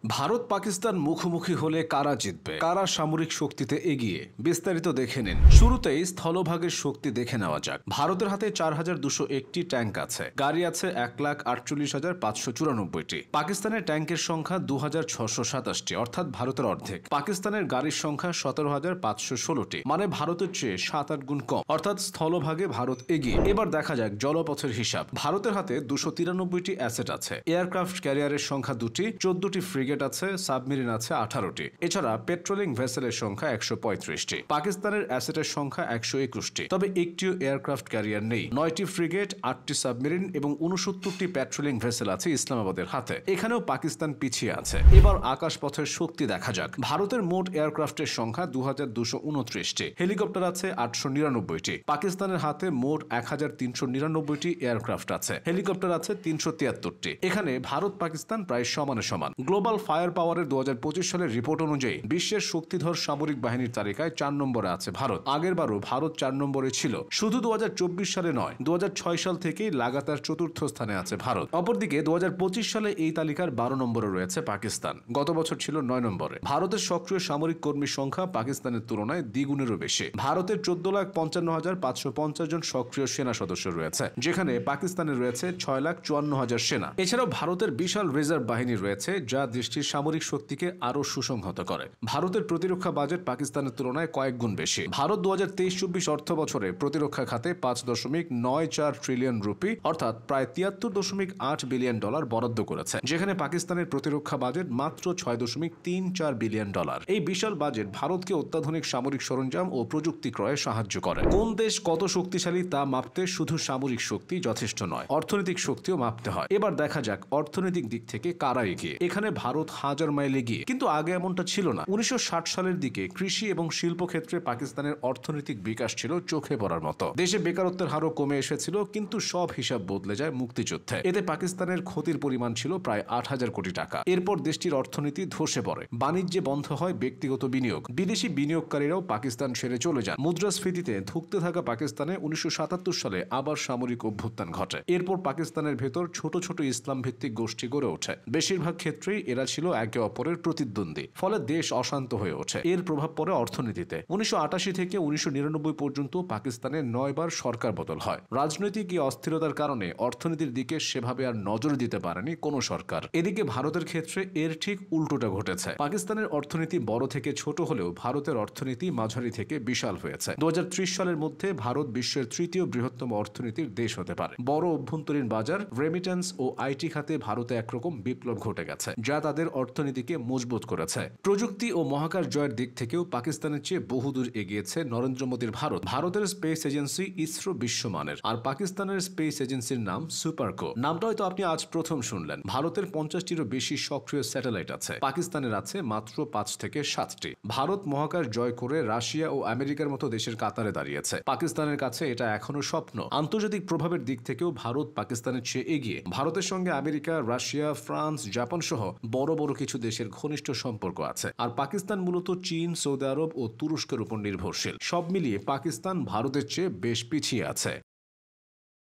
ভারত পাকিস্তান মুখোমুখি হলে কারা জিতবে, কারা সামরিক শক্তিতে এগিয়ে, বিস্তারিত দেখে নিন। শুরুতেই স্থলভাগের শক্তি দেখে নেওয়া যাক। ভারতের হাতে 4201টি ট্যাঙ্ক আছে, গাড়ি আছে 1,48,594টি। পাকিস্তানের ট্যাঙ্কের সংখ্যা 2627টি, অর্থাৎ ভারতের অর্ধেক। পাকিস্তানের গাড়ির সংখ্যা 17,516টি, মানে ভারতের চেয়ে 7-8 গুণ কম, অর্থাৎ স্থলভাগে ভারত এগিয়ে। এবার দেখা যাক জলপথের হিসাব। ভারতের হাতে 293টি অ্যাসেট আছে, এয়ারক্রাফট ক্যারিয়ারের সংখ্যা 2টি, 14টি ফ্রিগেট আছে, সাবমেরিন আছে 18টি। এছাড়া পেট্রোলিং ভেসেলের সংখ্যা 135টি। পাকিস্তানের অ্যাসেটের সংখ্যা 121টি, তবে একটিও এয়ারক্রাফট ক্যারিয়ার নেই। 9টি ফ্রিগেট, 8টি সাবমেরিন এবং 69টি পেট্রোলিং ভেসেল আছে ইসলামাবাদের হাতে। এখানেও পাকিস্তান পিছিয়ে আছে। এবার আকাশপথের শক্তি দেখা যাক। ভারতের মোট এয়ারক্রাফটের সংখ্যা 2229টি, হেলিকপ্টার আছে 899টি। পাকিস্তানের হাতে মোট 1399টি এয়ারক্রাফট আছে, হেলিকপ্টার আছে 373টি। এখানে ভারত পাকিস্তান প্রায় সমানে সমান। গ্লোবাল ফায়ার পাওয়ারের 2025 সালের রিপোর্ট অনুযায়ী বিশ্বের শক্তিধর সামরিক বাহিনীর তালিকায় 4 নম্বরে আছে ভারত। আগেরবারও ভারত 4 নম্বরে ছিল। শুধু 2024 সালে নয়, 2006 সাল থেকেই লাগাতার চতুর্থ স্থানে আছে ভারত। অপরদিকে 2025 সালে এই তালিকার 12 নম্বরে রয়েছে পাকিস্তান। গত বছর ছিল 9 নম্বরে। ভারতের সক্রিয় সামরিক কর্মীর সংখ্যা পাকিস্তানের তুলনায় দ্বিগুণেরও বেশি। ভারতের 14,55,550 জন সক্রিয় সেনা সদস্য রয়েছে, যেখানে পাকিস্তানে রয়েছে 6,54,000 সেনা। এছাড়াও ভারতের বিশাল রিজার্ভ বাহিনী রয়েছে, যা দেশটির সামরিক শক্তিকে আরও সুসংহত করে। ভারতের প্রতিরক্ষা বাজেট পাকিস্তানের তুলনায় কয়েক গুণ বেশি। ভারত 2023-24 অর্থ বছরে প্রতিরক্ষা খাতে 5.94 ট্রিলিয়ন রুপি, অর্থাৎ প্রায় 73.8 বিলিয়ন ডলার বরাদ্দ করেছে, যেখানে পাকিস্তানের প্রতিরক্ষা বাজেট মাত্র 6.34 বিলিয়ন ডলার। এই বিশাল বাজেট ভারতকে অত্যাধুনিক সামরিক সরঞ্জাম ও প্রযুক্তি ক্রয়ে সাহায্য করে। কোন দেশ কত শক্তিশালী তা মাপতে শুধু সামরিক শক্তি যথেষ্ট নয়, অর্থনৈতিক শক্তিও মাপতে হয়। এবার দেখা যাক অর্থনৈতিক দিক থেকে কারা এগিয়ে। এখানে ভারত হাজার মাইল এগিয়ে, কিন্তু আগে এমনটা ছিল না। 1960 সালের দিকে কৃষি এবং শিল্প ক্ষেত্রে পাকিস্তানের অর্থনৈতিক বিকাশ ছিল চোখে পড়ার মতো। দেশে বেকারত্বের হারও কমে এসেছিল, কিন্তু সব হিসাব বদলে যায় মুক্তিযুদ্ধে। এতে পাকিস্তানের ক্ষতির পরিমাণ ছিল প্রায় 8,000 কোটি টাকা। এরপর দেশটির অর্থনীতি ধসে পড়ে, বাণিজ্যে বন্ধ হয় ব্যক্তিগত বিনিয়োগ, বিদেশি বিনিয়োগকারীরাও পাকিস্তান ছেড়ে চলে যান। মুদ্রাস্ফীতিতে ধুঁকতে থাকা পাকিস্তানে 1977 সালে আবার সামরিক অভ্যুত্থান ঘটে। এরপর পাকিস্তানের ভেতর ছোট ছোট ইসলাম ভিত্তিক গোষ্ঠী গড়ে ওঠে। বেশিরভাগ ক্ষেত্রেই এরা ছিল একে অপরের প্রতিদ্বন্দ্বী, ফলে দেশ অশান্ত হয়ে ওঠে। এর প্রভাব পড়ে অর্থনীতিতে। 1988 থেকে 1999 পর্যন্ত পাকিস্তানে 9 বার সরকার বদল হয়। রাজনৈতিক এই অস্থিরতার কারণে অর্থনীতির দিকে সেভাবে আর নজর দিতে পারেনি কোনো সরকার। এদিকে ভারতের ক্ষেত্রে এর ঠিক উল্টোটা ঘটেছে। পাকিস্তানের অর্থনীতি বড় থেকে ছোট হলেও ভারতের অর্থনীতি মাঝারি থেকে বিশাল হয়েছে। 2030 সালের মধ্যে ভারত বিশ্বের 3য় বৃহত্তম অর্থনীতির দেশ হতে পারে। বড় অভ্যন্তরীণ বাজার, রেমিটেন্স ও আইটি খাতে ভারতে একরকম বিপ্লব ঘটে গেছে, যা তাদের অর্থনীতিকে মজবুত করেছে। প্রযুক্তি ও মহাকাশ জয়ের দিক থেকেও পাকিস্তানের চেয়ে বহুদূর এগিয়েছে নরেন্দ্র মোদীর ভারত। ভারতের স্পেস এজেন্সি ইসরো বিশ্বমানের, আর পাকিস্তানের স্পেস এজেন্সির নাম সুপারকো। নামটা হয়তো আপনি আজ প্রথম শুনলেন। ভারতের 50টিরও বেশি সক্রিয় স্যাটেলাইট আছে, পাকিস্তানের আছে মাত্র 5 থেকে 7টি। ভারত মহাকাশ জয় করে রাশিয়া ও আমেরিকার মতো দেশের কাতারে দাঁড়িয়েছে। পাকিস্তানের কাছে এটা এখনো স্বপ্ন। আন্তর্জাতিক প্রভাবের দিক থেকেও ভারত পাকিস্তানের চেয়ে এগিয়ে। ভারতের সঙ্গে আমেরিকা, রাশিয়া, ফ্রান্স, জাপান সহ বড় বড় কিছু দেশের ঘনিষ্ঠ সম্পর্ক আছে। আর পাকিস্তান মূলত চীন, সৌদি আরব ও তুরস্কের উপর নির্ভরশীল। সব মিলিয়ে পাকিস্তান ভারতের চেয়ে বেশ পিছিয়ে আছে।